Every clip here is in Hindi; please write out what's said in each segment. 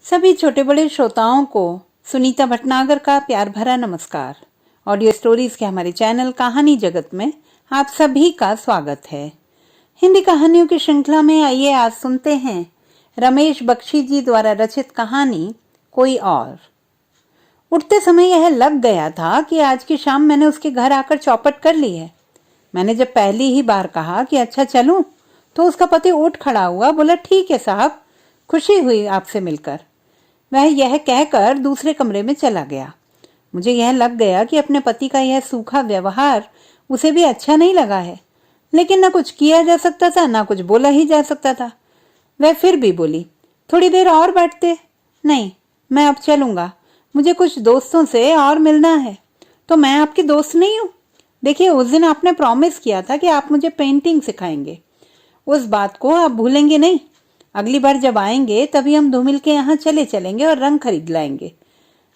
सभी छोटे बड़े श्रोताओं को सुनीता भटनागर का प्यार भरा नमस्कार। ऑडियो स्टोरीज के हमारे चैनल कहानी जगत में आप सभी का स्वागत है। हिंदी कहानियों की श्रृंखला में आइए आज सुनते हैं रमेश बख्शी जी द्वारा रचित कहानी कोई और। उठते समय यह लग गया था कि आज की शाम मैंने उसके घर आकर चौपट कर ली है। मैंने जब पहली ही बार कहा कि अच्छा चलूं, तो उसका पति उठ खड़ा हुआ, बोला ठीक है साहब, खुशी हुई आपसे मिलकर। वह यह कहकर दूसरे कमरे में चला गया। मुझे यह लग गया कि अपने पति का यह सूखा व्यवहार उसे भी अच्छा नहीं लगा है, लेकिन न कुछ किया जा सकता था, न कुछ बोला ही जा सकता था। वह फिर भी बोली, थोड़ी देर और बैठते। नहीं, मैं अब चलूंगा, मुझे कुछ दोस्तों से और मिलना है। तो मैं आपकी दोस्त नहीं हूँ? देखिए, उस दिन आपने प्रॉमिस किया था कि आप मुझे पेंटिंग सिखाएंगे। उस बात को आप भूलेंगे नहीं। अगली बार जब आएंगे तभी हम धूमिल के यहाँ चलेंगे और रंग खरीद लाएंगे।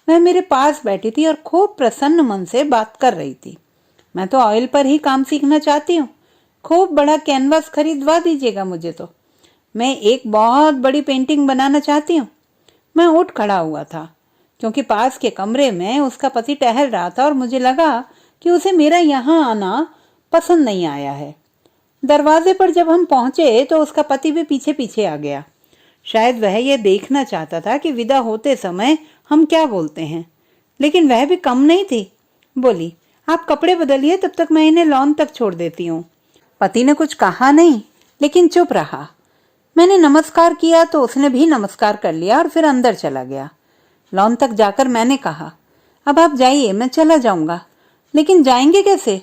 वह मेरे पास बैठी थी और खूब प्रसन्न मन से बात कर रही थी। मैं तो ऑयल पर ही काम सीखना चाहती हूँ। खूब बड़ा कैनवास खरीदवा दीजिएगा मुझे। तो मैं एक बहुत बड़ी पेंटिंग बनाना चाहती हूँ। मैं उठ खड़ा हुआ था, क्योंकि पास के कमरे में उसका पति टहल रहा था और मुझे लगा कि उसे मेरा यहाँ आना पसंद नहीं आया है। दरवाजे पर जब हम पहुंचे तो उसका पति भी पीछे पीछे आ गया। शायद वह यह देखना चाहता था कि विदा होते समय हम क्या बोलते हैं, लेकिन वह भी कम नहीं थी। बोली, आप कपड़े बदलिए, तब तक मैं इन्हें लॉन तक छोड़ देती हूँ। पति ने कुछ कहा नहीं, लेकिन चुप रहा। मैंने नमस्कार किया तो उसने भी नमस्कार कर लिया और फिर अंदर चला गया। लॉन तक जाकर मैंने कहा, अब आप जाइए, मैं चला जाऊंगा। लेकिन जाएंगे कैसे?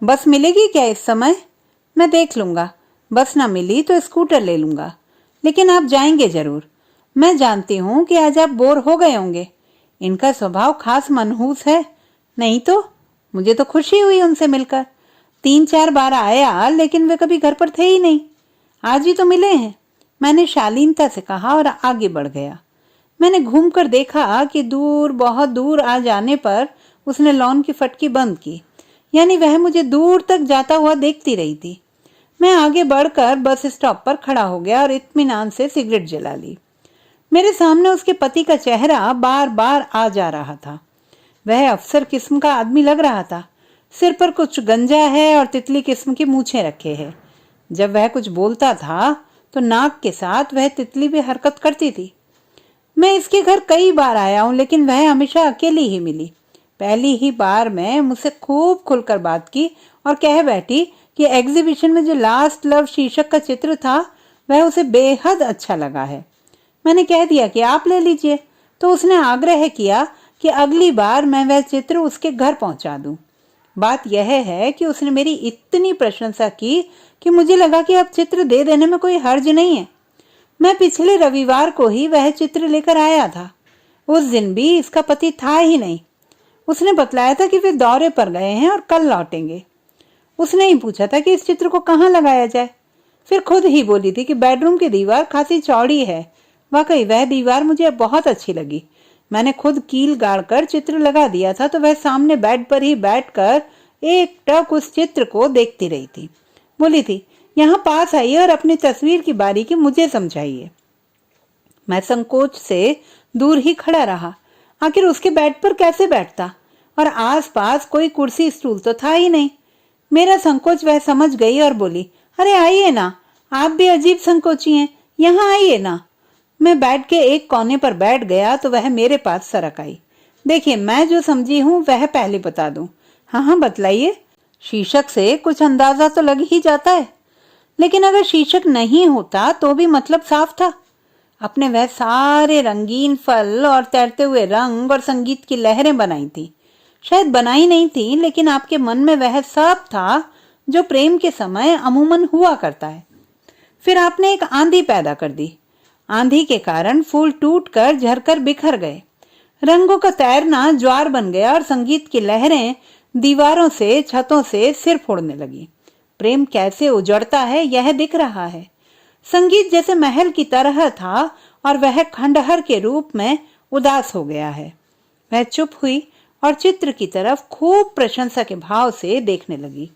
बस मिलेगी क्या इस समय? मैं देख लूंगा, बस ना मिली तो स्कूटर ले लूंगा, लेकिन आप जाएंगे जरूर। मैं जानती हूँ कि आज आप बोर हो गए होंगे। इनका स्वभाव खास मनहूस है। नहीं तो मुझे तो खुशी हुई उनसे मिलकर। 3-4 बार आया, लेकिन वे कभी घर पर थे ही नहीं। आज ही तो मिले हैं, मैंने शालीनता से कहा और आगे बढ़ गया। मैंने घूमकर देखा कि दूर, बहुत दूर आ जाने पर उसने लॉन की फटकी बंद की, यानी वह मुझे दूर तक जाता हुआ देखती रही थी। मैं आगे बढ़कर बस स्टॉप पर खड़ा हो गया और इत्मीनान से सिगरेट जला ली। मेरे सामने उसके पति का चेहरा बार बार आ जा रहा था। वह अफसर किस्म का आदमी लग रहा था। सिर पर कुछ गंजा है और तितली किस्म की मूछें रखे है। जब वह कुछ बोलता था तो नाक के साथ वह तितली भी हरकत करती थी। मैं इसके घर कई बार आया हूँ, लेकिन वह हमेशा अकेली ही मिली। पहली ही बार में मुझसे खूब खुलकर बात की और कह बैठी कि एग्जीबिशन में जो लास्ट लव शीर्षक का चित्र था वह उसे बेहद अच्छा लगा है। मैंने कह दिया कि आप ले लीजिए, तो उसने आग्रह किया कि अगली बार मैं वह चित्र उसके घर पहुंचा दूं। बात यह है कि उसने मेरी इतनी प्रशंसा की कि मुझे लगा कि अब चित्र दे देने में कोई हर्ज नहीं है। मैं पिछले रविवार को ही वह चित्र लेकर आया था। उस दिन भी इसका पति था ही नहीं। उसने बतलाया था कि वे दौरे पर गए हैं और कल लौटेंगे। उसने ही पूछा था कि इस चित्र को कहाँ लगाया जाए। फिर खुद ही बोली थी कि बेडरूम की दीवार खासी चौड़ी है। वाकई वह दीवार मुझे बहुत अच्छी लगी। मैंने खुद कील गाड़कर चित्र लगा दिया था, तो वह सामने बेड पर ही बैठकर एकटक उस चित्र को देखती रही थी। बोली थी, यहाँ पास आइए और अपनी तस्वीर की बारीकी मुझे समझाइए। मैं संकोच से दूर ही खड़ा रहा। आखिर उसके बेड पर कैसे बैठता, और आसपास कोई कुर्सी स्टूल तो था ही नहीं। मेरा संकोच वह समझ गई और बोली, अरे आइए ना, आप भी अजीब संकोची हैं, यहाँ आइए ना। मैं बेड के एक कोने पर बैठ गया तो वह मेरे पास सरक आई। देखिए, मैं जो समझी हूँ वह पहले बता दूं। हाँ हाँ, बतलाइए। शीर्षक से कुछ अंदाजा तो लग ही जाता है, लेकिन अगर शीर्षक नहीं होता तो भी मतलब साफ था। अपने वह सारे रंगीन फल और तैरते हुए रंग और संगीत की लहरें बनाई थी। शायद बनाई नहीं थी, लेकिन आपके मन में वह सब था जो प्रेम के समय अमूमन हुआ करता है। फिर आपने एक आंधी पैदा कर दी। आंधी के कारण फूल टूटकर झरकर बिखर गए। रंगों का तैरना ज्वार बन गया और संगीत की लहरें दीवारों से, छतों से सिर फोड़ने लगी। प्रेम कैसे उजड़ता है यह दिख रहा है। संगीत जैसे महल की तरह था और वह खंडहर के रूप में उदास हो गया है। वह चुप हुई और चित्र की तरफ खूब प्रशंसा के भाव से देखने लगी।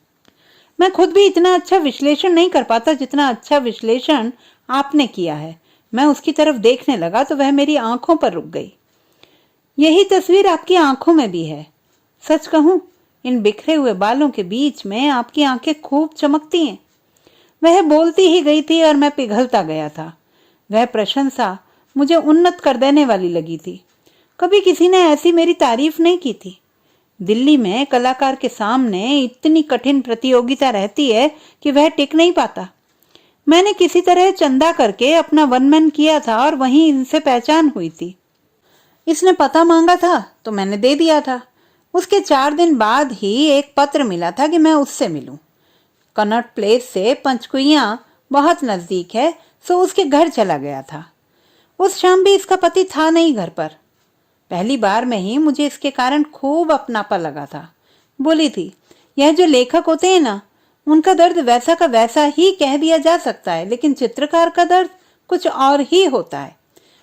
मैं खुद भी इतना अच्छा विश्लेषण नहीं कर पाता जितना अच्छा विश्लेषण आपने किया है। मैं उसकी तरफ देखने लगा तो वह मेरी आंखों पर रुक गई। यही तस्वीर आपकी आंखों में भी है। सच कहूं, इन बिखरे हुए बालों के बीच में आपकी आंखें खूब चमकती हैं। वह बोलती ही गई थी और मैं पिघलता गया था। वह प्रशंसा मुझे उन्नत कर देने वाली लगी थी। कभी किसी ने ऐसी मेरी तारीफ नहीं की थी। दिल्ली में कलाकार के सामने इतनी कठिन प्रतियोगिता रहती है कि वह टिक नहीं पाता। मैंने किसी तरह चंदा करके अपना वन मैन किया था और वहीं इनसे पहचान हुई थी। इसने पता मांगा था तो मैंने दे दिया था। उसके 4 दिन बाद ही एक पत्र मिला था कि मैं उससे मिलूं। कनॉट प्लेस से पंचकुइयां बहुत नजदीक है, सो उसके घर चला गया था। उस शाम भी इसका पति था नहीं घर पर। पहली बार में ही मुझे इसके कारण खूब अपनापा लगा था। बोली थी, यह जो लेखक होते हैं ना, उनका दर्द वैसा का वैसा ही कह दिया जा सकता है, लेकिन चित्रकार का दर्द कुछ और ही होता है।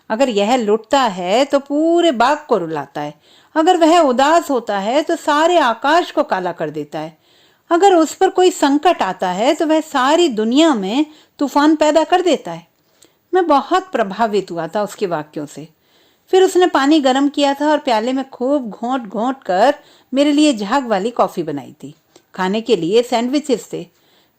अगर यह लुटता है तो पूरे बाग को रुलाता है। अगर वह उदास होता है तो सारे आकाश को काला कर देता है। अगर उस पर कोई संकट आता है तो वह सारी दुनिया में तूफान पैदा कर देता है। मैं बहुत प्रभावित हुआ था उसके वाक्यों से। फिर उसने पानी गर्म किया था और प्याले में खूब घोंट घोंट कर मेरे लिए झाग वाली कॉफी बनाई थी। खाने के लिए सैंडविचेस थे।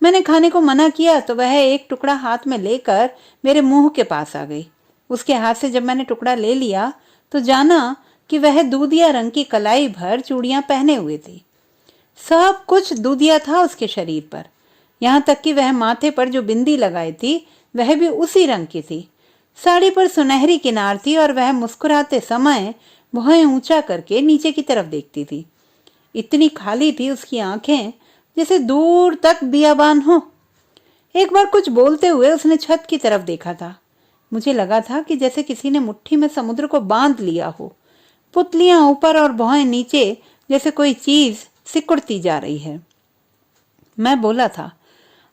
मैंने खाने को मना किया तो वह एक टुकड़ा हाथ में लेकर मेरे मुंह के पास आ गई। उसके हाथ से जब मैंने टुकड़ा ले लिया तो जाना कि वह दूधिया रंग की कलाई भर चूड़ियां पहने हुए थी। सब कुछ दूधिया था उसके शरीर पर। यहाँ तक कि वह माथे पर जो बिंदी लगाई थी वह भी उसी रंग की थी। साड़ी पर सुनहरी किनार थी और वह मुस्कुराते समय भौहें ऊंचा करके नीचे की तरफ देखती थी। इतनी खाली थी उसकी आंखें जैसे दूर तक बियाबान हो। एक बार कुछ बोलते हुए उसने छत की तरफ देखा था। मुझे लगा था कि जैसे किसी ने मुट्ठी में समुद्र को बांध लिया हो। पुतलियां ऊपर और भौहें नीचे, जैसे कोई चीज सिकुड़ती जा रही है। मैं बोला था,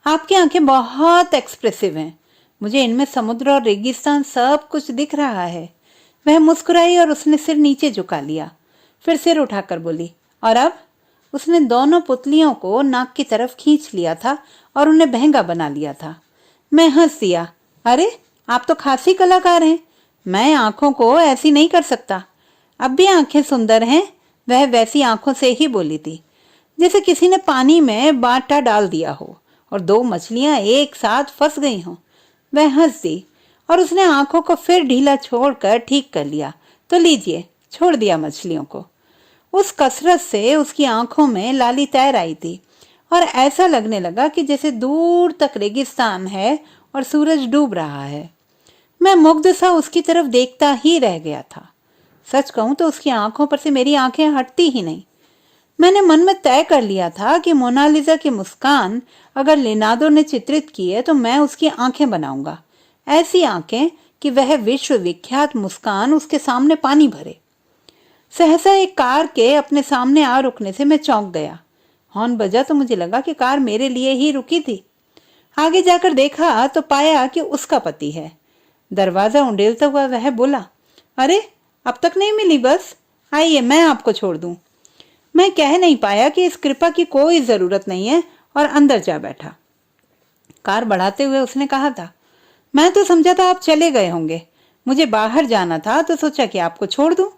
आपकी आंखें बहुत एक्सप्रेसिव हैं। मुझे इनमें समुद्र और रेगिस्तान सब कुछ दिख रहा है। वह मुस्कुराई और उसने सिर नीचे झुका लिया। फिर सिर उठाकर बोली, और अब? उसने दोनों पुतलियों को नाक की तरफ खींच लिया था और उन्हें बहंगा बना लिया था। मैं हंस दिया। अरे, आप तो खासी कलाकार हैं। मैं आंखों को ऐसी नहीं कर सकता। अब भी आंखें सुंदर हैं। वह वैसी आंखों से ही बोली थी जैसे किसी ने पानी में बाटा डाल दिया हो और 2 मछलियां एक साथ फंस गई हों। वह हंस दी और उसने आंखों को फिर ढीला छोड़कर ठीक कर लिया। तो लीजिए, छोड़ दिया मछलियों को। उस कसरत से उसकी आंखों में लाली तैर आई थी और ऐसा लगने लगा कि जैसे दूर तक रेगिस्तान है और सूरज डूब रहा है। मैं मुग्ध सा उसकी तरफ देखता ही रह गया था। सच कहूं तो उसकी आंखों पर से मेरी आंखें हटती ही नहीं। मैंने मन में तय कर लिया था कि मोनालिसा की मुस्कान अगर लिनादो ने चित्रित की है तो मैं उसकी आंखें बनाऊंगा। ऐसी आंखें कि वह विश्व विख्यात मुस्कान उसके सामने पानी भरे। सहसा एक कार के अपने सामने आ रुकने से मैं चौंक गया। हॉर्न बजा तो मुझे लगा कि कार मेरे लिए ही रुकी थी। आगे जाकर देखा तो पाया कि उसका पति है। दरवाजा उंडेलता हुआ वह बोला, अरे, अब तक नहीं मिली बस? आइए, मैं आपको छोड़ दूं। मैं कह नहीं पाया कि इस कृपा की कोई जरूरत नहीं है और अंदर जा बैठा। कार बढ़ाते हुए उसने कहा था, मैं तो समझा था आप चले गए होंगे। मुझे बाहर जाना था तो सोचा कि आपको छोड़ दूं।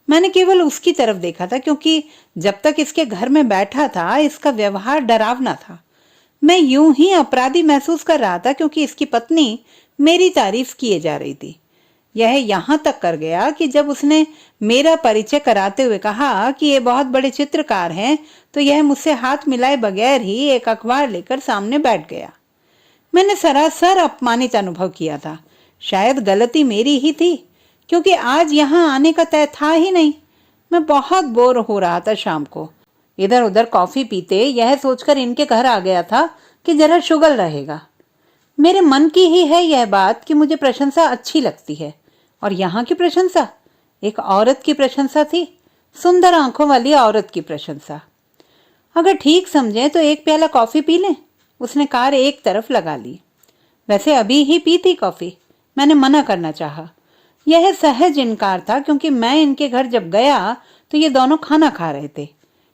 मैंने केवल उसकी तरफ देखा था क्योंकि जब तक इसके घर में बैठा था इसका व्यवहार डरावना था। मैं यूं ही अपराधी महसूस कर रहा था क्योंकि इसकी पत्नी मेरी तारीफ किए जा रही थी। यह यहां तक कर गया कि जब उसने मेरा परिचय कराते हुए कहा कि ये बहुत बड़े चित्रकार हैं तो यह मुझसे हाथ मिलाए बगैर ही एक अखबार लेकर सामने बैठ गया। मैंने सरासर अपमानित अनुभव किया था। शायद गलती मेरी ही थी क्योंकि आज यहाँ आने का तय था ही नहीं। मैं बहुत बोर हो रहा था शाम को। इधर उधर कॉफी पीते यह सोचकर इनके घर आ गया था कि जरा शुगल रहेगा। मेरे मन की ही है यह बात कि मुझे प्रशंसा अच्छी लगती है। और यहाँ की प्रशंसा एक औरत की प्रशंसा थी, सुंदर आंखों वाली औरत की प्रशंसा। अगर ठीक समझे तो एक प्याला कॉफी पी लें। उसने कार एक तरफ लगा ली। वैसे अभी ही पी थी कॉफी। मैंने मना करना चाहा। यह सहज इनकार था क्योंकि मैं इनके घर जब गया तो ये दोनों खाना खा रहे थे।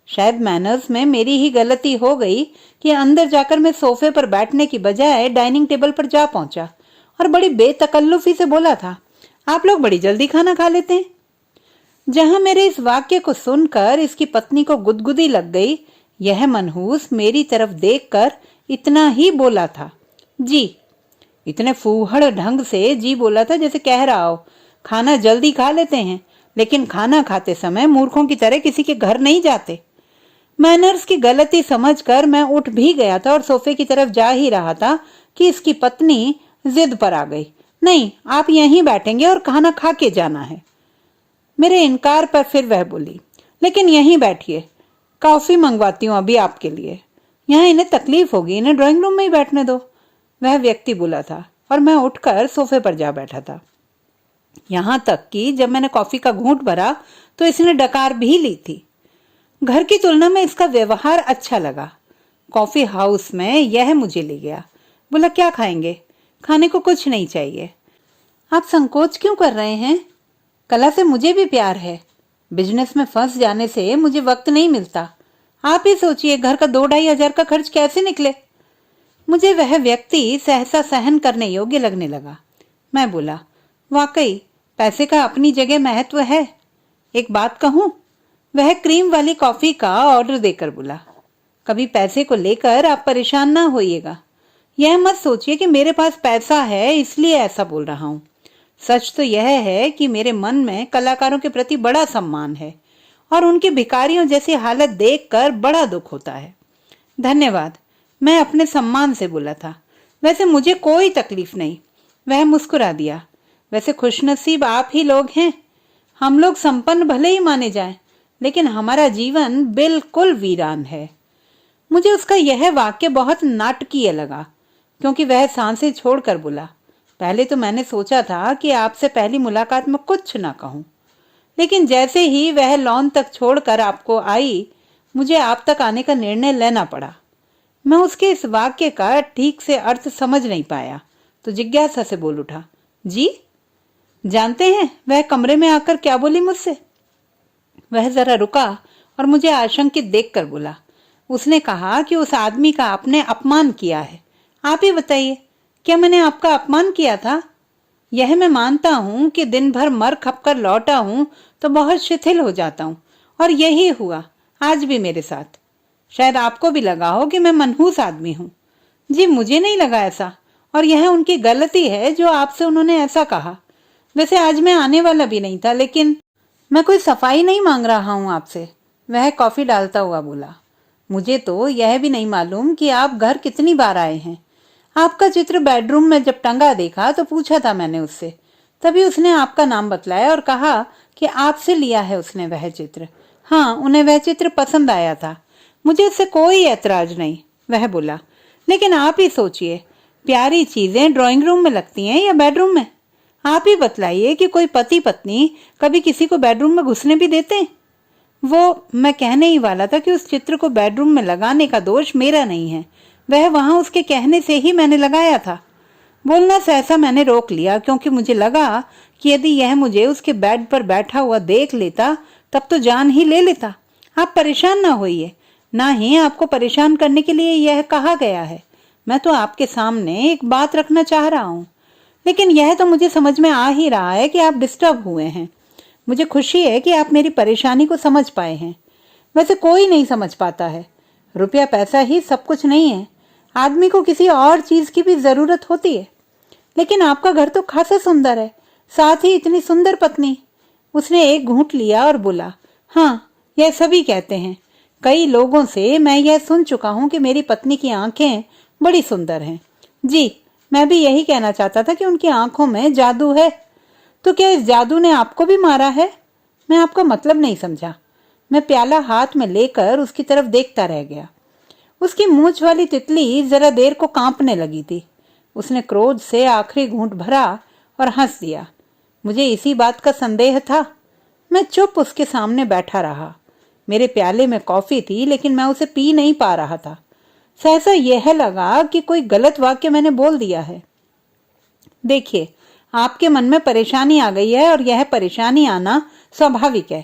शायद मैनर्स में मेरी ही गलती हो गई कि अंदर जाकर मैं सोफे पर बैठने की बजाय डाइनिंग टेबल पर जा पहुंचा और बड़ी बेतकल्लुफी से बोला था, आप लोग बड़ी जल्दी खाना खा लेते हैं। जहां मेरे इस वाक्य को सुनकर इसकी पत्नी को गुदगुदी लग गई, यह मनहूस मेरी तरफ देखकर इतना ही बोला था, जी। इतने फूहड़ ढंग से जी बोला था जैसे कह रहा हो, खाना जल्दी खा लेते हैं, लेकिन खाना खाते समय मूर्खों की तरह किसी के घर नहीं जाते। मैनर्स की गलती समझकर मैं उठ भी गया था और सोफे की तरफ जा ही रहा था कि इसकी पत्नी जिद पर आ गई, नहीं, आप यहीं बैठेंगे और खाना खा के जाना है। मेरे इनकार पर फिर वह बोली, लेकिन यहीं बैठिए, कॉफी मंगवाती हूँ अभी आपके लिए। यहाँ इन्हें तकलीफ होगी, इन्हें ड्राइंग रूम में ही बैठने दो। वह व्यक्ति बोला था और मैं उठकर सोफे पर जा बैठा था। यहाँ तक कि जब मैंने कॉफी का घूंट भरा तो इसने डकार भी ली थी। घर की तुलना में इसका व्यवहार अच्छा लगा। कॉफी हाउस में यह मुझे ले गया, बोला, क्या खाएंगे? खाने को कुछ नहीं चाहिए। आप संकोच क्यों कर रहे हैं? कला से मुझे भी प्यार है। बिजनेस में फंस जाने से मुझे वक्त नहीं मिलता। आप ही सोचिए, घर का 2-2.5 हजार का खर्च कैसे निकले। मुझे वह व्यक्ति सहसा सहन करने योग्य लगने लगा। मैं बोला, वाकई पैसे का अपनी जगह महत्व है। एक बात कहूं? वह क्रीम वाली कॉफी का ऑर्डर देकर बोला, कभी पैसे को लेकर आप परेशान ना होइएगा। यह मत सोचिए कि मेरे पास पैसा है इसलिए ऐसा बोल रहा हूं। सच तो यह है कि मेरे मन में कलाकारों के प्रति बड़ा सम्मान है और उनकी भिखारियों जैसी हालत देखकर बड़ा दुख होता है। धन्यवाद, मैं अपने सम्मान से बोला था। वैसे मुझे कोई तकलीफ नहीं। वह मुस्कुरा दिया। वैसे खुशनसीब आप ही लोग हैं। हम लोग संपन्न भले ही माने जाएं, लेकिन हमारा जीवन बिल्कुल वीरान है। मुझे उसका यह वाक्य बहुत नाटकीय लगा, क्योंकि वह सांसें छोड़कर बोला, पहले तो मैंने सोचा था कि आपसे पहली मुलाकात में कुछ ना कहूं, लेकिन जैसे ही वह लॉन तक छोड़कर आपको आई, मुझे आप तक आने का निर्णय लेना पड़ा। मैं उसके इस वाक्य का ठीक से अर्थ समझ नहीं पाया तो जिज्ञासा से बोल उठा, जी? जानते हैं वह कमरे में आकर क्या बोली मुझसे? वह जरा रुका और मुझे आशंकित देखकर बोला, उसने कहा कि उस आदमी का आपने अपमान किया है। आप ही बताइए, क्या मैंने आपका अपमान किया था? यह मैं मानता हूं कि दिन भर मर खप कर लौटा हूं तो बहुत शिथिल हो जाता हूं, और यही हुआ आज भी मेरे साथ। शायद आपको भी लगा हो कि मैं मनहूस आदमी हूं। जी, मुझे नहीं लगा ऐसा, और यह उनकी गलती है जो आपसे उन्होंने ऐसा कहा। वैसे आज मैं आने वाला भी नहीं था, लेकिन मैं कोई सफाई नहीं मांग रहा हूं आपसे। वह कॉफी डालता हुआ बोला, मुझे तो यह भी नहीं मालूम कि आप घर कितनी बार आए हैं। आपका चित्र बेडरूम में जब टंगा देखा तो पूछा था मैंने उससे, तभी उसने आपका नाम बतलाया और कहा कि आपसे लिया है उसने वह चित्र। हाँ, उन्हें वह चित्र पसंद आया था। मुझे उससे कोई ऐतराज नहीं। वह बोला, लेकिन आप ही सोचिए, प्यारी चीजें ड्राइंग रूम में लगती हैं या बेडरूम में? आप ही बतलाइए कि कोई पति पत्नी कभी किसी को बेडरूम में घुसने भी देते हैं? वो मैं कहने ही वाला था कि उस चित्र को बेडरूम में लगाने का दोष मेरा नहीं है। वह वहां उसके कहने से ही मैंने लगाया था। बोलना सहसा मैंने रोक लिया, क्योंकि मुझे लगा कि यदि यह मुझे उसके बेड पर बैठा हुआ देख लेता तब तो जान ही ले लेता। आप परेशान ना होइए, ना ही आपको परेशान करने के लिए यह कहा गया है। मैं तो आपके सामने एक बात रखना चाह रहा हूँ, लेकिन यह तो मुझे समझ में आ ही रहा है कि आप डिस्टर्ब हुए हैं। मुझे खुशी है कि आप मेरी परेशानी को समझ पाए हैं। वैसे कोई नहीं समझ पाता है। रुपया पैसा ही सब कुछ नहीं है, आदमी को किसी और चीज की भी जरूरत होती है। लेकिन आपका घर तो खासा सुंदर है, साथ ही इतनी सुंदर पत्नी। उसने एक घूंट लिया और बोला, हाँ, यह सभी कहते हैं। कई लोगों से मैं यह सुन चुका हूं कि मेरी पत्नी की आंखें बड़ी सुंदर हैं। जी, मैं भी यही कहना चाहता था कि उनकी आंखों में जादू है। तो क्या इस जादू ने आपको भी मारा है? मैं आपका मतलब नहीं समझा। मैं प्याला हाथ में लेकर उसकी तरफ देखता रह गया। उसकी मूंछ वाली तितली जरा देर को कांपने लगी थी। उसने क्रोध से आखिरी घूंट भरा और हंस दिया। मुझे इसी बात का संदेह था। मैं चुप उसके सामने बैठा रहा। मेरे प्याले में कॉफी थी, लेकिन मैं उसे पी नहीं पा रहा था। सहसा यह लगा कि कोई गलत वाक्य मैंने बोल दिया है। देखिए, आपके मन में परेशानी आ गई है और यह परेशानी आना स्वाभाविक है।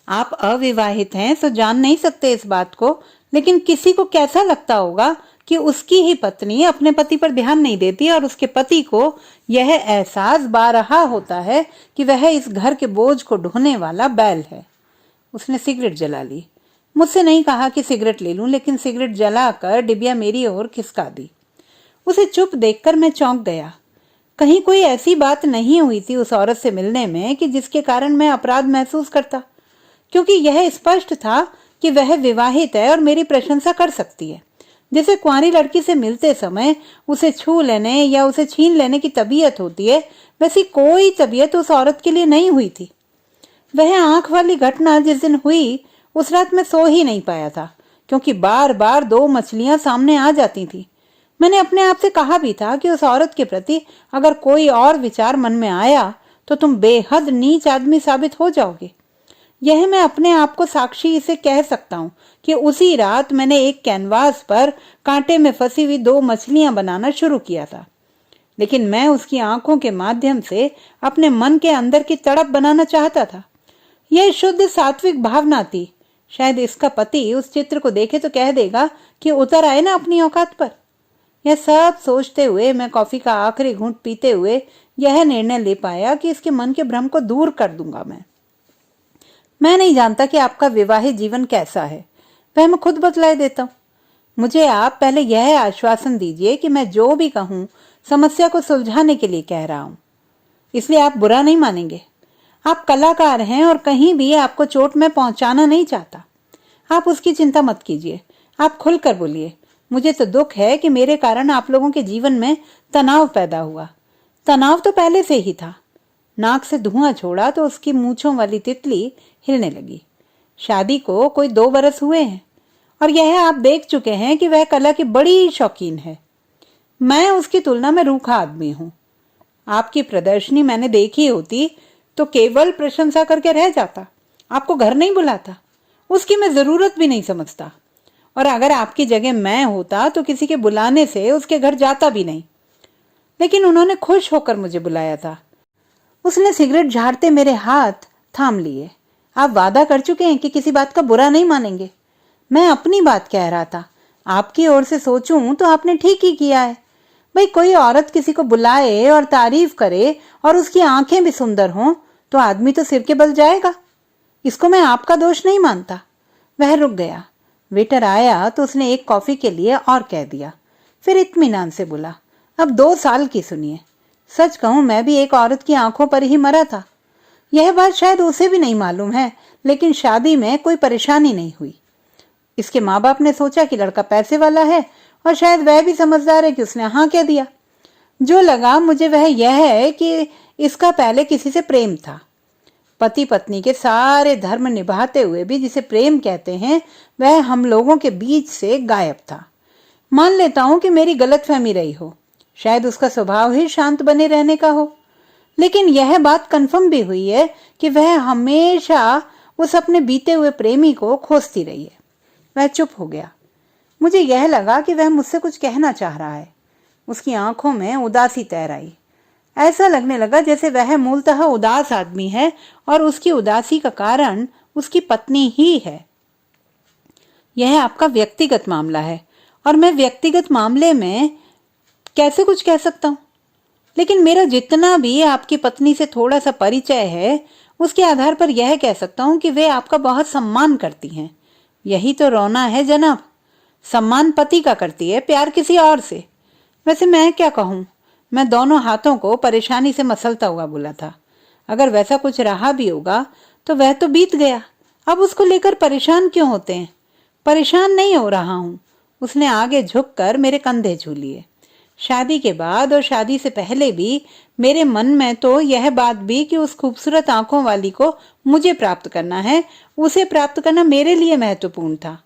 आप अविवाहित हैं तो जान नहीं सकते इस बात को, लेकिन किसी को कैसा लगता होगा कि उसकी ही पत्नी अपने पति पर ध्यान नहीं देती और उसके पति को यह एहसास बारहा होता है कि वह इस घर के बोझ को ढोने वाला बैल है। उसने सिगरेट जला ली। मुझसे नहीं कहा कि सिगरेट ले लूं, लेकिन सिगरेट जलाकर डिबिया मेरी ओर खिसका दी। उसे चुप देखकर मैं चौंक गया। कहीं कोई ऐसी बात नहीं हुई थी उस औरत से मिलने में कि जिसके कारण मैं अपराध महसूस करता, क्योंकि यह स्पष्ट था कि वह विवाहित है और मेरी प्रशंसा कर सकती है। जैसे कुंवारी लड़की से मिलते समय उसे छू लेने या उसे छीन लेने की तबीयत होती है, वैसी कोई तबीयत उस औरत के लिए नहीं हुई थी। वह आंख वाली घटना जिस दिन हुई, उस रात मैं सो ही नहीं पाया था, क्योंकि बार बार 2 मछलियां सामने आ जाती थी। मैंने अपने आप से कहा भी था कि उस औरत के प्रति अगर कोई और विचार मन में आया तो तुम बेहद नीच आदमी साबित हो जाओगे। यह मैं अपने आप को साक्षी से कह सकता हूँ कि उसी रात मैंने एक कैनवास पर कांटे में फंसी हुई 2 मछलियां बनाना शुरू किया था, लेकिन मैं उसकी आंखों के माध्यम से अपने मन के अंदर की तड़प बनाना चाहता था। यह शुद्ध सात्विक भावना थी। शायद इसका पति उस चित्र को देखे तो कह देगा कि उतर आए ना अपनी औकात पर। यह सब सोचते हुए मैं कॉफी का आखिरी घूंट पीते हुए यह निर्णय ले पाया कि इसके मन के भ्रम को दूर कर दूंगा। मैं नहीं जानता कि आपका विवाहित जीवन कैसा है, वह मैं खुद बतलाए देता हूँ। मुझे आप पहले यह आश्वासन दीजिए कि मैं जो भी कहूँ समस्या को सुलझाने के लिए कह रहा हूँ, इसलिए आप बुरा नहीं मानेंगे। आप कलाकार हैं और कहीं भी आपको चोट में पहुंचाना नहीं चाहता। आप उसकी चिंता मत कीजिए, आप खुलकर बोलिए। मुझे तो दुख है कि मेरे कारण आप लोगों के जीवन में तनाव पैदा हुआ। तनाव तो पहले से ही था। नाक से धुआं छोड़ा तो उसकी मूंछों वाली तितली हिलने लगी। शादी को कोई 2 बरस हुए हैं और यह आप देख चुके हैं कि वह कला की बड़ी शौकीन है। मैं उसकी तुलना में रूखा आदमी हूं। आपकी प्रदर्शनी मैंने देखी होती तो केवल प्रशंसा करके रह जाता, आपको घर नहीं बुलाता, उसकी मैं जरूरत भी नहीं समझता। और अगर आपकी जगह मैं होता तो किसी के बुलाने से उसके घर जाता भी नहीं, लेकिन उन्होंने खुश होकर मुझे बुलाया था। उसने सिगरेट झाड़ते मेरे हाथ थाम लिए। आप वादा कर चुके हैं कि किसी बात का बुरा नहीं मानेंगे। मैं अपनी बात कह रहा था। आपकी ओर से सोचूं तो आपने ठीक ही किया है। भाई, कोई औरत किसी को बुलाए और तारीफ करे और उसकी आंखें भी सुंदर हों तो आदमी तो सिर के बल जाएगा। इसको मैं आपका दोष नहीं मानता। वह रुक गया। वेटर आया तो उसने एक कॉफी के लिए और कह दिया, फिर इत्मीनान से बोला, अब 2 साल की सुनिए। सच कहूं, मैं भी एक औरत की आंखों पर ही मरा था। यह बात शायद उसे भी नहीं मालूम है, लेकिन शादी में कोई परेशानी नहीं हुई। इसके माँ बाप ने सोचा कि लड़का पैसे वाला है और शायद वह भी समझदार है कि उसने हाँ कह दिया। जो लगा मुझे वह यह है कि इसका पहले किसी से प्रेम था। पति पत्नी के सारे धर्म निभाते हुए भी जिसे प्रेम कहते हैं वह हम लोगों के बीच से गायब था। मान लेता हूं कि मेरी गलतफहमी रही हो, शायद उसका स्वभाव ही शांत बने रहने का हो, लेकिन यह बात कंफर्म भी हुई है कि वह हमेशा उस अपने बीते हुए प्रेमी को खोजती रही है। वह चुप हो गया। मुझे यह लगा कि वह मुझसे कुछ कहना चाह रहा है। उसकी आंखों में उदासी तैर आई। ऐसा लगने लगा जैसे वह मूलतः उदास आदमी है और उसकी उदासी का कारण उसकी पत्नी ही है। यह आपका व्यक्तिगत मामला है और मैं व्यक्तिगत मामले में कैसे कुछ कह सकता हूं, लेकिन मेरा जितना भी आपकी पत्नी से थोड़ा सा परिचय है उसके आधार पर यह कह सकता हूं कि वे आपका बहुत सम्मान करती हैं। यही तो रोना है जनाब। सम्मान पति का करती है, प्यार किसी और से। वैसे मैं क्या कहूं, मैं दोनों हाथों को परेशानी से मसलता हुआ बोला था। अगर वैसा कुछ रहा भी होगा तो वह तो बीत गया, अब उसको लेकर परेशान क्यों होते हैं? परेशान नहीं हो रहा हूं। उसने आगे झुककर मेरे कंधे छू लिए। शादी के बाद और शादी से पहले भी मेरे मन में तो यह बात भी कि उस खूबसूरत आंखों वाली को मुझे प्राप्त करना है, उसे प्राप्त करना मेरे लिए महत्वपूर्ण था।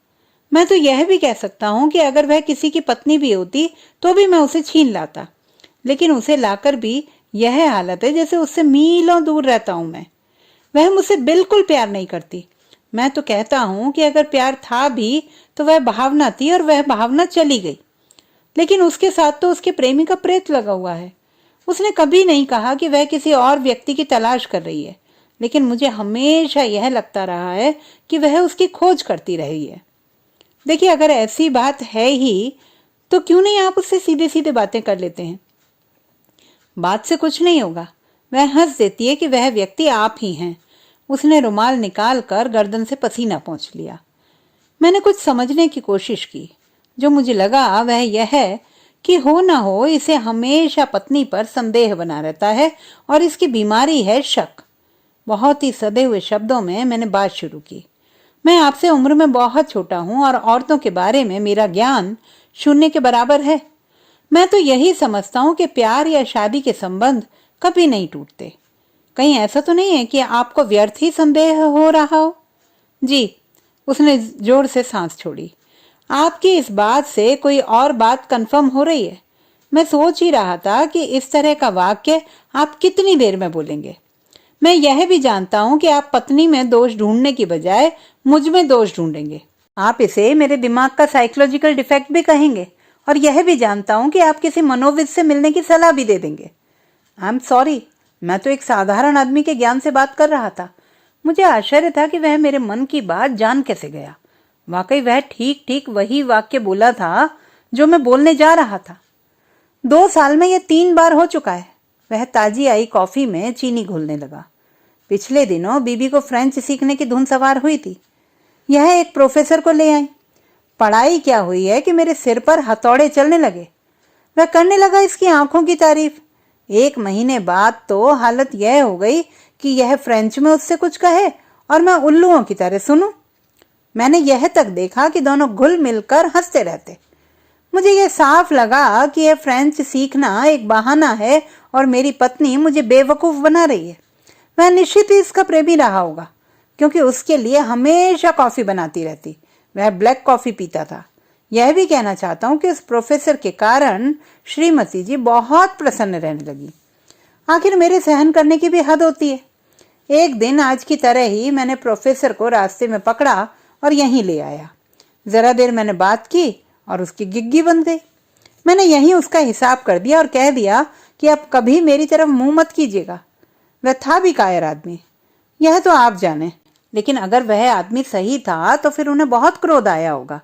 मैं तो यह भी कह सकता हूं कि अगर वह किसी की पत्नी भी होती तो भी मैं उसे छीन लाता, लेकिन उसे लाकर भी यह हालत है जैसे उससे मीलों दूर रहता हूं मैं। वह मुझसे बिल्कुल प्यार नहीं करती। मैं तो कहता हूं कि अगर प्यार था भी तो वह भावना थी और वह भावना चली गई, लेकिन उसके साथ तो उसके प्रेमी का प्रेत लगा हुआ है। उसने कभी नहीं कहा कि वह किसी और व्यक्ति की तलाश कर रही है, लेकिन मुझे हमेशा यह लगता रहा है कि वह उसकी खोज करती रही है। देखिए, अगर ऐसी बात है ही तो क्यों नहीं आप उससे सीधे सीधे बातें कर लेते हैं? बात से कुछ नहीं होगा। वह हंस देती है कि वह व्यक्ति आप ही हैं। उसने रुमाल निकाल कर गर्दन से पसीना पोंछ लिया। मैंने कुछ समझने की कोशिश की। जो मुझे लगा वह यह है कि हो ना हो इसे हमेशा पत्नी पर संदेह बना रहता है और इसकी बीमारी है शक। बहुत ही सधे हुए शब्दों में मैंने बात शुरू की। मैं आपसे उम्र में बहुत छोटा हूं और औरतों के बारे में मेरा ज्ञान शून्य के बराबर है। मैं तो यही समझता हूं कि प्यार या शादी के संबंध कभी नहीं टूटते। कहीं ऐसा तो नहीं है कि आपको व्यर्थ ही संदेह हो रहा हो? जी, उसने जोर से सांस छोड़ी। आपकी इस बात से कोई और बात कंफर्म हो रही है? मैं सोच ही रहा था कि इस तरह का वाक्य आप कितनी देर में बोलेंगे। मैं यह भी जानता हूं कि आप पत्नी में दोष ढूंढने की बजाय मुझ में दोष ढूंढेंगे। आप इसे मेरे दिमाग का साइकोलॉजिकल डिफेक्ट भी कहेंगे और यह भी जानता हूं कि आप किसी मनोविद से मिलने की सलाह भी दे देंगे। आई एम सॉरी, मैं तो एक साधारण आदमी के ज्ञान से बात कर रहा था। मुझे आश्चर्य था कि वह मेरे मन की बात जान कैसे गया। वाकई वह ठीक ठीक वही वाक्य बोला था जो मैं बोलने जा रहा था। 2 साल में यह 3 बार हो चुका है। वह ताजी आई कॉफी में चीनी घोलने लगा। पिछले दिनों बीबी को फ्रेंच सीखने की धुन सवार हुई थी। यह एक प्रोफेसर को ले आई। पढ़ाई क्या हुई है कि मेरे सिर पर हथौड़े चलने लगे। वह करने लगा इसकी आंखों की तारीफ। 1 महीने बाद तो हालत यह हो गई कि यह फ्रेंच में उससे कुछ कहे और मैं उल्लुओं की तरह सुनूं। मैंने यह तक देखा कि दोनों घुल मिलकर हंसते रहते। मुझे यह साफ लगा कि यह फ्रेंच सीखना एक बहाना है और मेरी पत्नी मुझे बेवकूफ बना रही है। वह निश्चित ही इसका प्रेमी रहा होगा, क्योंकि उसके लिए हमेशा कॉफी बनाती रहती। वह ब्लैक कॉफी पीता था। यह भी कहना चाहता हूं कि उस प्रोफेसर के कारण श्रीमती जी बहुत प्रसन्न रहने लगी। आखिर मेरे सहन करने की भी हद होती है। एक दिन आज की तरह ही मैंने प्रोफेसर को रास्ते में पकड़ा और यहीं ले आया। जरा देर मैंने बात की और उसकी गिग्गी बन गई। मैंने यहीं उसका हिसाब कर दिया और कह दिया कि अब कभी मेरी तरफ मुंह मत कीजिएगा। वह था भी कायर आदमी, यह तो आप जाने। लेकिन अगर वह आदमी सही था तो फिर उन्हें बहुत क्रोध आया होगा।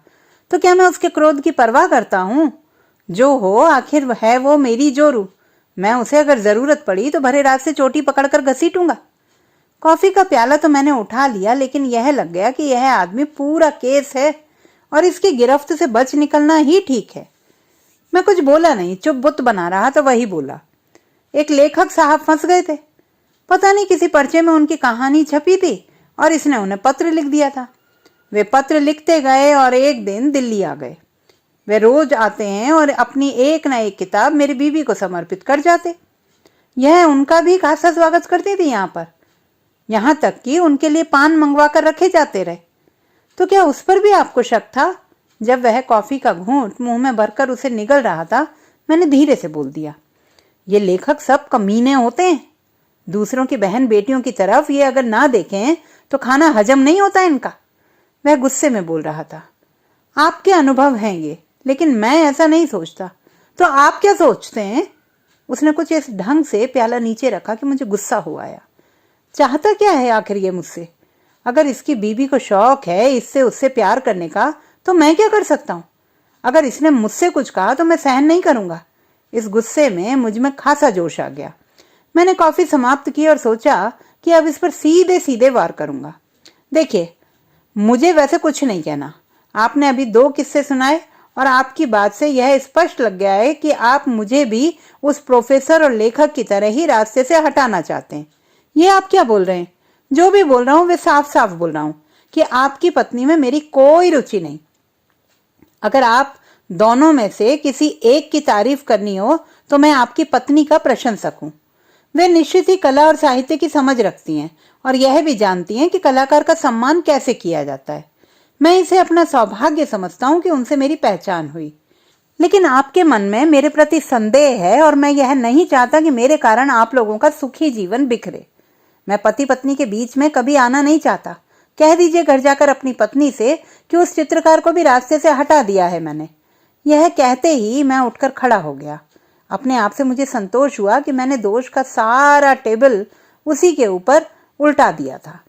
तो क्या मैं उसके क्रोध की परवाह करता हूँ? जो हो, आखिर है वो मेरी जोरू। मैं उसे अगर जरूरत पड़ी तो भरे रात से चोटी पकड़कर घसीटूंगा। कॉफी का प्याला तो मैंने उठा लिया, लेकिन यह लग गया कि यह आदमी पूरा केस है और इसकी गिरफ्त से बच निकलना ही ठीक है। मैं कुछ बोला नहीं, चुप बुत बना रहा तो वही बोला। एक लेखक साहब फंस गए थे। पता नहीं किसी पर्चे में उनकी कहानी छपी थी और इसने उन्हें पत्र लिख दिया था। वे पत्र लिखते गए और एक दिन दिल्ली आ गए। वे रोज आते हैं और अपनी एक न एक किताब मेरी बीवी को समर्पित कर जाते। यह उनका भी खासा स्वागत करती थी यहाँ पर, यहाँ तक कि उनके लिए पान मंगवा कर रखे जाते रहे। तो क्या उस पर भी आपको शक था? जब वह कॉफी का घूंट मुंह में भरकर उसे निगल रहा था, मैंने धीरे से बोल दिया, ये लेखक सब कमीने होते हैं। दूसरों की बहन बेटियों की तरफ ये अगर ना देखें तो खाना हजम नहीं होता इनका। वह गुस्से में बोल रहा था। आपके अनुभव हैं ये, लेकिन मैं ऐसा नहीं सोचता। तो आप क्या सोचते हैं? उसने कुछ इस ढंग से प्याला नीचे रखा कि मुझे गुस्सा हो आया। चाहता क्या है आखिर ये मुझसे? अगर इसकी बीबी को शौक है इससे उससे प्यार करने का, तो मैं क्या कर सकता हूँ? अगर इसने मुझसे कुछ कहा तो मैं सहन नहीं करूंगा। इस गुस्से में मुझ में खासा जोश आ गया। मैंने कॉफी समाप्त की और सोचा कि अब इस पर सीधे सीधे वार करूंगा। देखिए, मुझे वैसे कुछ नहीं कहना। आपने अभी 2 किस्से सुनाए और आपकी बात से यह स्पष्ट लग गया है कि आप मुझे भी उस प्रोफेसर और लेखक की तरह ही रास्ते से हटाना चाहते हैं। ये आप क्या बोल रहे हैं? जो भी बोल रहा हूं वे साफ साफ बोल रहा हूं कि आपकी पत्नी में मेरी कोई रुचि नहीं। अगर आप दोनों में से किसी एक की तारीफ करनी हो तो मैं आपकी पत्नी का प्रशंसक हूं। वे निश्चित ही कला और साहित्य की समझ रखती हैं और यह भी जानती हैं कि कलाकार का सम्मान कैसे किया जाता है। मैं इसे अपना सौभाग्य समझता हूं कि उनसे मेरी पहचान हुई। लेकिन आपके मन में मेरे प्रति संदेह है और मैं यह नहीं चाहता कि मेरे कारण आप लोगों का सुखी जीवन बिखरे। मैं पति पत्नी के बीच में कभी आना नहीं चाहता। कह दीजिए घर जाकर अपनी पत्नी से कि उस चित्रकार को भी रास्ते से हटा दिया है मैंने। यह कहते ही मैं उठकर खड़ा हो गया। अपने आप से मुझे संतोष हुआ कि मैंने दोष का सारा टेबल उसी के ऊपर उल्टा दिया था।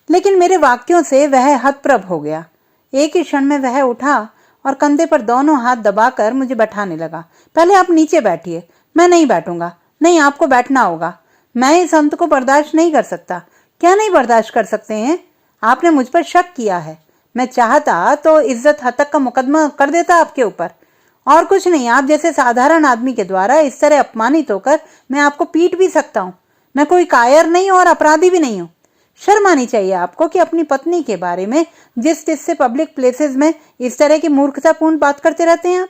लेकिन मेरे वाक्यों से वह हतप्रभ हो गया। एक ही क्षण में वह उठा और कंधे पर दोनों हाथ दबाकर मुझे बैठाने लगा। पहले आप नीचे बैठिए। मैं नहीं बैठूंगा। नहीं, आपको बैठना होगा। मैं इस अंत को बर्दाश्त नहीं कर सकता। क्या नहीं बर्दाश्त कर सकते हैं? आपने मुझ पर शक किया है। मैं चाहता तो इज्जत हतक का मुकदमा कर देता आपके ऊपर। और कुछ नहीं, आप जैसे साधारण आदमी के द्वारा इस तरह अपमानित होकर मैं आपको पीट भी सकता हूँ। मैं कोई कायर नहीं और अपराधी भी नहीं हूँ। शर्म आनी चाहिए आपको कि अपनी पत्नी के बारे में जिस से पब्लिक प्लेसेस में इस तरह की मूर्खतापूर्ण बात करते रहते हैं आप।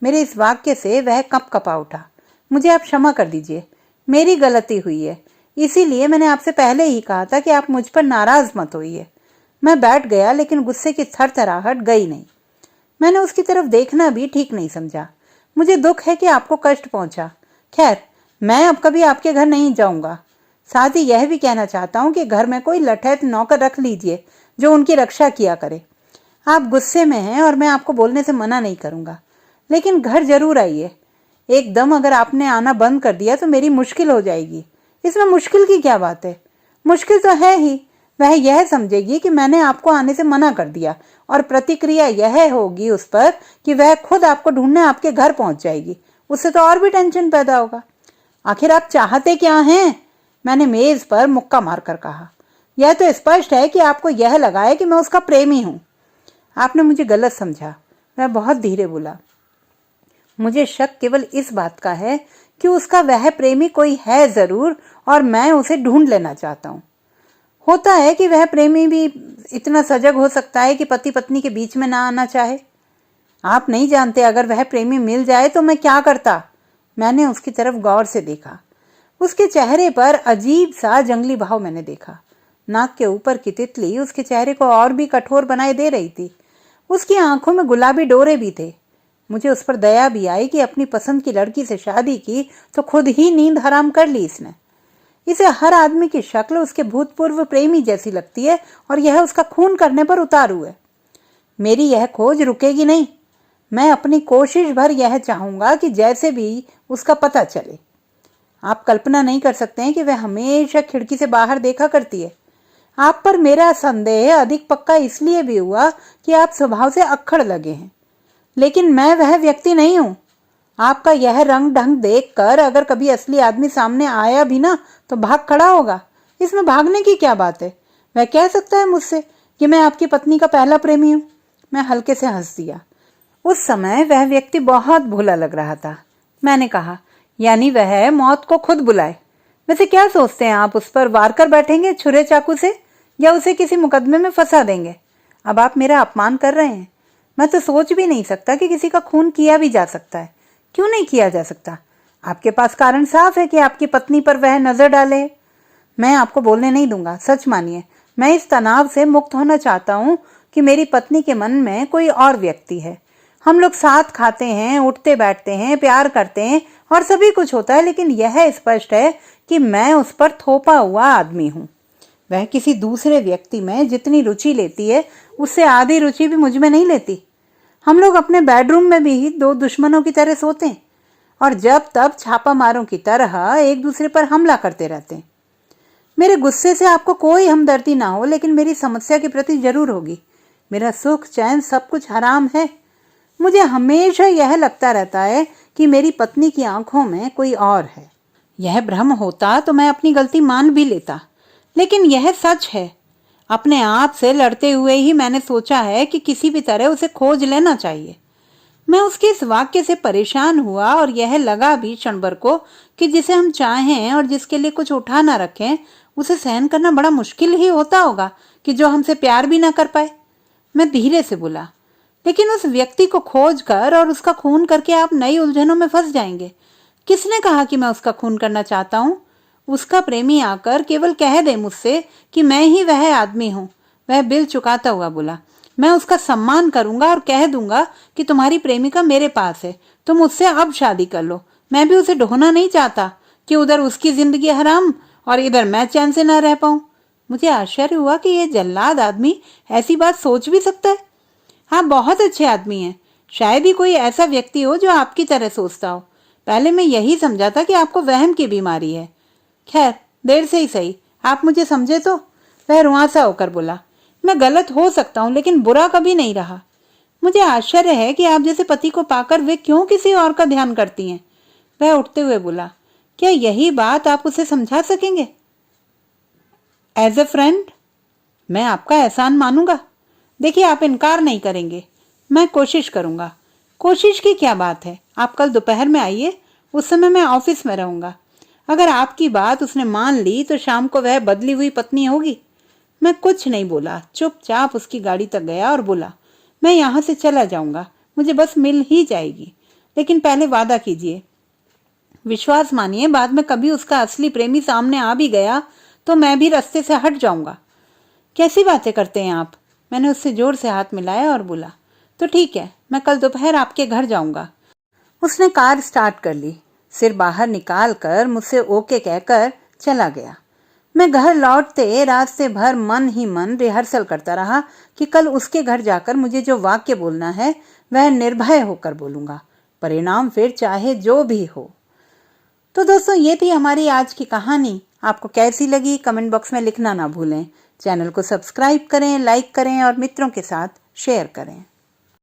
मेरे इस वाक्य से वह कपकपा उठा। मुझे आप क्षमा कर दीजिए, मेरी गलती हुई है। इसीलिए मैंने आपसे पहले ही कहा था कि आप मुझ पर नाराज मत होइए। मैं बैठ गया, लेकिन गुस्से की थरथराहट गई नहीं। मैंने उसकी तरफ देखना भी ठीक नहीं समझा। मुझे दुख है कि आपको कष्ट पहुंचा। खैर, मैं अब कभी आपके घर नहीं जाऊंगा। साथ ही यह भी कहना चाहता हूं कि घर में कोई लठैत नौकर रख लीजिए जो उनकी रक्षा किया करे। आप गुस्से में हैं और मैं आपको बोलने से मना नहीं करूंगा, लेकिन घर जरूर आइए। एकदम अगर आपने आना बंद कर दिया तो मेरी मुश्किल हो जाएगी। इसमें मुश्किल की क्या बात है? मुश्किल तो है ही। वह यह समझेगी कि मैंने आपको आने से मना कर दिया और प्रतिक्रिया यह होगी उस पर कि वह खुद आपको ढूंढने आपके घर पहुंच जाएगी। उससे तो और भी टेंशन पैदा होगा। आखिर आप चाहते क्या हैं? मैंने मेज पर मुक्का मारकर कहा। यह तो स्पष्ट है कि आपको यह लगा है कि मैं उसका प्रेमी हूं। आपने मुझे गलत समझा। वह बहुत धीरे बोला। मुझे शक केवल इस बात का है कि उसका वह प्रेमी कोई है जरूर और मैं उसे ढूंढ लेना चाहता हूँ। होता है कि वह प्रेमी भी इतना सजग हो सकता है कि पति पत्नी के बीच में ना आना चाहे। आप नहीं जानते, अगर वह प्रेमी मिल जाए तो मैं क्या करता। मैंने उसकी तरफ गौर से देखा। उसके चेहरे पर अजीब सा जंगली भाव मैंने देखा। नाक के ऊपर की तितली उसके चेहरे को और भी कठोर बनाए दे रही थी। उसकी आंखों में गुलाबी डोरे भी थे। मुझे उस पर दया भी आई कि अपनी पसंद की लड़की से शादी की तो खुद ही नींद हराम कर ली इसने। इसे हर आदमी की शक्ल उसके भूतपूर्व प्रेमी जैसी लगती है और यह उसका खून करने पर उतारू है। मेरी यह खोज रुकेगी नहीं। मैं अपनी कोशिश भर यह चाहूंगा कि जैसे भी उसका पता चले। आप कल्पना नहीं कर सकते हैं कि वह हमेशा खिड़की से बाहर देखा करती है। आप पर मेरा संदेह अधिक पक्का इसलिए भी हुआ कि आप स्वभाव से अक्खड़ लगे हैं, लेकिन मैं वह व्यक्ति नहीं हूं। आपका यह रंग ढंग देखकर अगर कभी असली आदमी सामने आया भी ना तो भाग खड़ा होगा। इसमें भागने की क्या बात है? वह कह सकता है मुझसे कि मैं आपकी पत्नी का पहला प्रेमी हूं। मैं हल्के से हंस दिया। उस समय वह व्यक्ति बहुत भोला लग रहा था। मैंने कहा, यानी वह मौत को खुद बुलाए। वैसे क्या सोचते हैं आप, उस पर वार कर बैठेंगे छुरे चाकू से या उसे किसी मुकदमे में फंसा देंगे? अब आप मेरा अपमान कर रहे हैं। मैं तो सोच भी नहीं सकता कि किसी का खून किया भी जा सकता है। क्यों नहीं किया जा सकता? आपके पास कारण साफ है कि आपकी पत्नी पर वह नजर डाले। मैं आपको बोलने नहीं दूंगा। सच मानिए, मैं इस तनाव से मुक्त होना चाहता हूं कि मेरी पत्नी के मन में कोई और व्यक्ति है। हम लोग साथ खाते हैं, उठते बैठते हैं, प्यार करते हैं और सभी कुछ होता है, लेकिन यह स्पष्ट है कि मैं उस पर थोपा हुआ आदमी हूं। वह किसी दूसरे व्यक्ति में जितनी रुचि लेती है उससे आधी रुचि भी मुझ में नहीं लेती। हम लोग अपने बेडरूम में भी दो दुश्मनों की तरह सोते हैं और जब तब छापा मारों की तरह एक दूसरे पर हमला करते रहते हैं। मेरे गुस्से से आपको कोई हमदर्दी ना हो, लेकिन मेरी समस्या के प्रति जरूर होगी। मेरा सुख चैन सब कुछ हराम है। मुझे हमेशा यह लगता रहता है कि मेरी पत्नी की आंखों में कोई और है। यह भ्रम होता तो मैं अपनी गलती मान भी लेता, लेकिन यह सच है। अपने आप से लड़ते हुए ही मैंने सोचा है कि किसी भी तरह उसे खोज लेना चाहिए। मैं उसके इस वाक्य से परेशान हुआ और यह लगा भी क्षण भर को कि जिसे हम चाहें और जिसके लिए कुछ उठा ना रखें उसे सहन करना बड़ा मुश्किल ही होता होगा कि जो हमसे प्यार भी ना कर पाए। मैं धीरे से बोला, लेकिन उस व्यक्ति को खोज कर और उसका खून करके आप नई उलझनों में फंस जाएंगे। किसने कहा कि मैं उसका खून करना चाहता हूँ? उसका प्रेमी आकर केवल कह दे मुझसे कि मैं ही वह आदमी हूँ। वह बिल चुकाता हुआ बोला, मैं उसका सम्मान करूंगा और कह दूंगा कि तुम्हारी प्रेमिका मेरे पास है, तुम उससे अब शादी कर लो। मैं भी उसे ढोना नहीं चाहता कि उधर उसकी जिंदगी हराम और इधर मैं चैन से ना रह पाऊं। मुझे आश्चर्य हुआ कि यह जल्लाद आदमी ऐसी बात सोच भी सकता है। आप बहुत अच्छे आदमी हैं। शायद ही कोई ऐसा व्यक्ति हो जो आपकी तरह सोचता हो। पहले मैं यही समझा था कि आपको वहम की बीमारी है। खैर, देर से ही सही, आप मुझे समझे तो? वह रुआंसा होकर बोला, मैं गलत हो सकता हूं लेकिन बुरा कभी नहीं रहा। मुझे आश्चर्य है कि आप जैसे पति को पाकर वे क्यों किसी और का ध्यान करती हैं। वह उठते हुए बोला, क्या यही बात आप उसे समझा सकेंगे? एज ए फ्रेंड मैं आपका एहसान मानूंगा। देखिए, आप इनकार नहीं करेंगे। मैं कोशिश करूंगा। कोशिश की क्या बात है, आप कल दोपहर में आइए, उस समय मैं ऑफिस में रहूंगा। अगर आपकी बात उसने मान ली तो शाम को वह बदली हुई पत्नी होगी। मैं कुछ नहीं बोला, चुपचाप उसकी गाड़ी तक गया और बोला, मैं यहाँ से चला जाऊंगा, मुझे बस मिल ही जाएगी, लेकिन पहले वादा कीजिए। विश्वास मानिए, बाद में कभी उसका असली प्रेमी सामने आ भी गया तो मैं भी रास्ते से हट जाऊंगा। कैसी बातें करते हैं आप? मैंने उससे जोर से हाथ मिलाया और बोला, तो ठीक है, मैं कल दोपहर आपके घर जाऊंगा। उसने कार स्टार्ट कर ली, सिर बाहर निकाल कर मुझसे ओके कहकर चला गया। मैं घर लौटते रास्ते भर मन ही मन रिहर्सल करता रहा कि कल उसके घर जाकर मुझे जो वाक्य बोलना है वह निर्भय होकर बोलूंगा, परिणाम फिर चाहे जो भी हो। तो दोस्तों, ये थी हमारी आज की कहानी। आपको कैसी लगी कमेंट बॉक्स में लिखना ना भूलें। चैनल को सब्सक्राइब करें, लाइक करें और मित्रों के साथ शेयर करें।